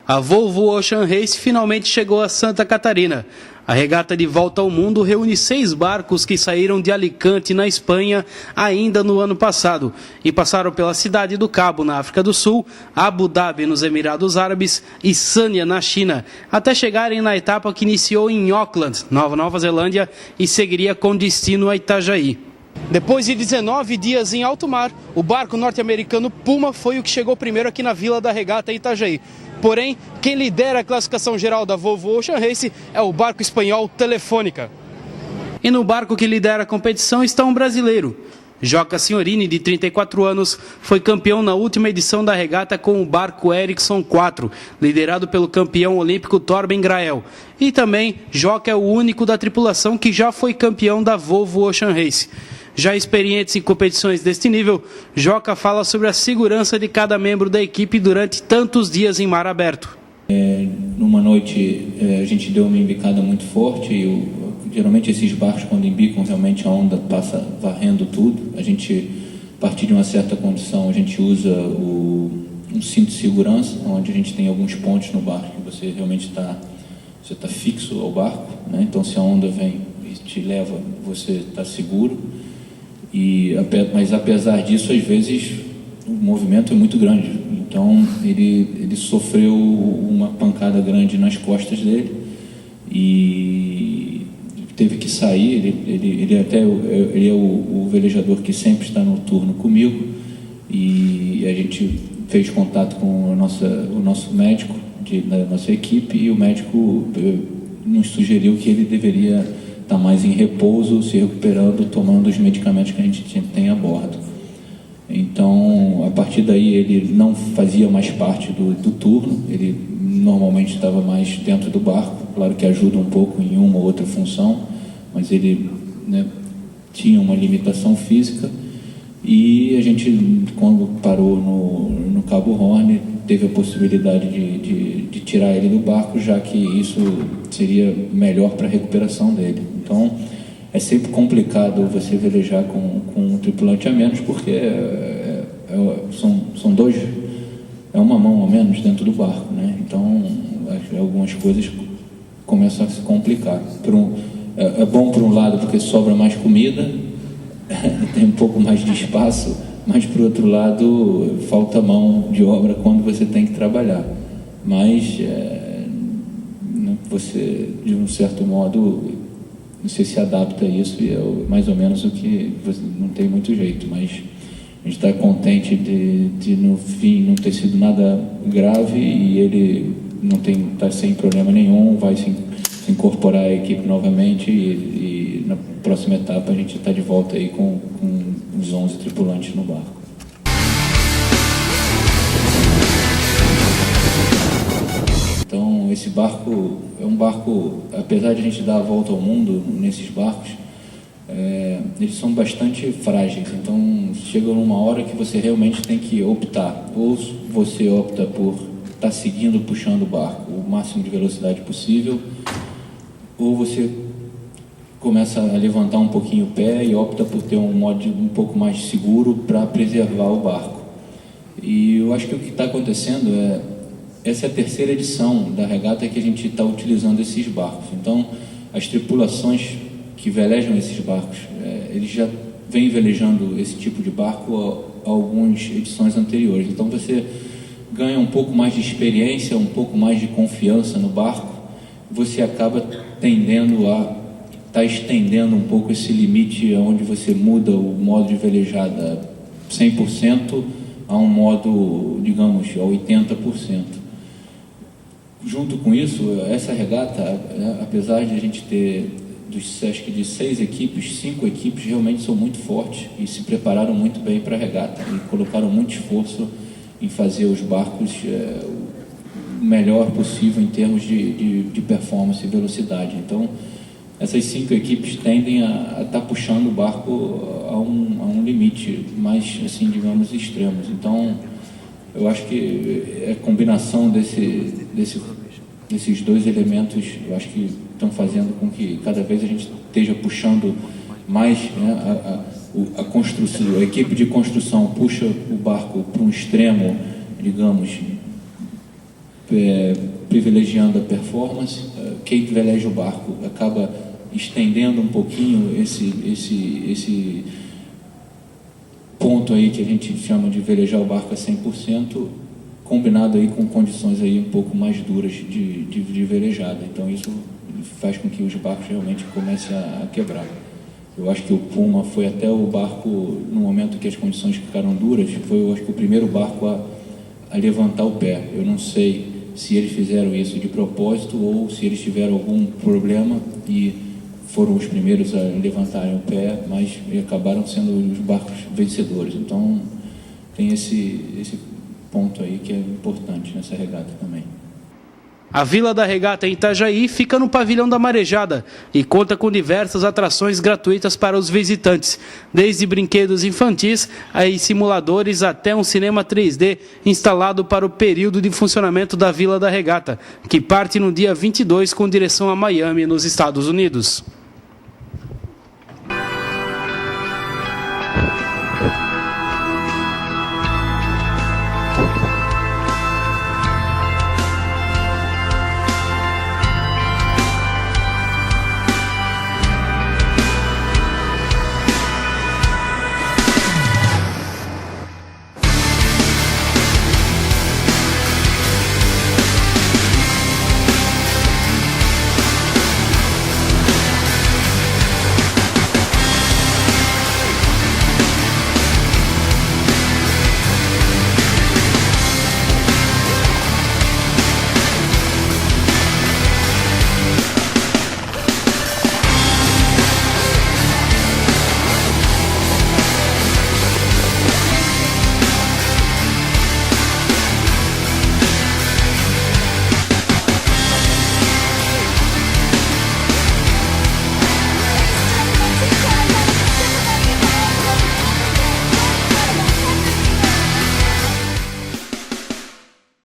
A Volvo Ocean Race finalmente chegou a Santa Catarina. A regata de volta ao mundo reúne 6 barcos que saíram de Alicante, na Espanha, ainda no ano passado e passaram pela Cidade do Cabo, na África do Sul, Abu Dhabi, nos Emirados Árabes e Sanya, na China, até chegarem na etapa que iniciou em Auckland, Nova Zelândia, e seguiria com destino a Itajaí. Depois de 19 dias em alto mar, o barco norte-americano Puma foi o que chegou primeiro aqui na Vila da Regata, Itajaí. Porém, quem lidera a classificação geral da Volvo Ocean Race é o barco espanhol Telefônica. E no barco que lidera a competição está um brasileiro. Joca Signorini, de 34 anos, foi campeão na última edição da regata com o barco Ericsson 4, liderado pelo campeão olímpico Torben Grael. E também, Joca é o único da tripulação que já foi campeão da Volvo Ocean Race. Já experientes em competições deste nível, Joca fala sobre a segurança de cada membro da equipe durante tantos dias em mar aberto. Numa noite a gente deu uma embicada muito forte e geralmente esses barcos, quando embicam, realmente a onda passa varrendo tudo. A gente, a partir de uma certa condição, a gente usa um cinto de segurança, onde a gente tem alguns pontos no barco que você realmente está fixo ao barco, né? Então se a onda vem e te leva, você está seguro. Mas apesar disso, às vezes o movimento é muito grande. Então ele sofreu uma pancada grande nas costas dele e teve que sair. Ele é o velejador que sempre está no turno comigo, e a gente fez contato com o nosso médico da nossa equipe, e o médico nos sugeriu que ele deveria estar mais em repouso, se recuperando, tomando os medicamentos que a gente tem a bordo. Então, a partir daí, ele não fazia mais parte do turno, ele normalmente estava mais dentro do barco, claro que ajuda um pouco em uma ou outra função, mas ele, né, tinha uma limitação física, e a gente, quando parou no Cabo Horn, teve a possibilidade de tirar ele do barco, já que isso seria melhor para a recuperação dele. Então, é sempre complicado você velejar com um tripulante a menos, porque são dois, é uma mão a menos dentro do barco, né? Então, algumas coisas começam a se complicar. É bom por um lado porque sobra mais comida, tem um pouco mais de espaço, mas por outro lado falta mão de obra quando você tem que trabalhar. Mas você, de um certo modo, você se adapta a isso, e é mais ou menos o que você não tem muito jeito. Mas a gente está contente de no fim não ter sido nada grave, e ele está sem problema nenhum, vai se incorporar à equipe novamente, e na próxima etapa a gente está de volta aí com os 11 tripulantes no barco. Então, esse barco é um barco, apesar de a gente dar a volta ao mundo nesses barcos, eles são bastante frágeis. Então, chega numa hora que você realmente tem que optar. Ou você opta por estar seguindo, puxando o barco o máximo de velocidade possível, ou você começa a levantar um pouquinho o pé e opta por ter um modo um pouco mais seguro para preservar o barco. E eu acho que o que está acontecendo essa é a terceira edição da regata que a gente está utilizando esses barcos. Então, as tripulações que velejam esses barcos, eles já vêm velejando esse tipo de barco há algumas edições anteriores. Então, você ganha um pouco mais de experiência, um pouco mais de confiança no barco, você acaba tendendo a estar estendendo um pouco esse limite, onde você muda o modo de velejada 100% a um modo, digamos, a 80%. Junto com isso, essa regata, apesar de a gente ter, acho que de 6 equipes, 5 equipes realmente são muito fortes e se prepararam muito bem para a regata e colocaram muito esforço em fazer os barcos o melhor possível em termos de performance e velocidade. Então, essas 5 equipes tendem a estar puxando o barco a um limite mais, assim, digamos, extremos. Então, eu acho que a combinação desses dois elementos, eu acho que estão fazendo com que cada vez a gente esteja puxando mais, né, a equipe de construção puxa o barco para um extremo, digamos, privilegiando a performance. Quem veleja o barco acaba estendendo um pouquinho esse ponto aí que a gente chama de velejar o barco a 100%, combinado aí com condições aí um pouco mais duras de velejada. Então isso faz com que os barcos realmente comecem a quebrar. Eu acho que o Puma foi até o barco, no momento que as condições ficaram duras, foi, eu acho que o primeiro barco a levantar o pé. Eu não sei se eles fizeram isso de propósito ou se eles tiveram algum problema e foram os primeiros a levantarem o pé, mas acabaram sendo os barcos vencedores. Então tem esse ponto aí que é importante nessa regata também. A Vila da Regata em Itajaí fica no Pavilhão da Marejada e conta com diversas atrações gratuitas para os visitantes, desde brinquedos infantis a simuladores até um cinema 3D instalado para o período de funcionamento da Vila da Regata, que parte no dia 22 com direção a Miami, nos Estados Unidos.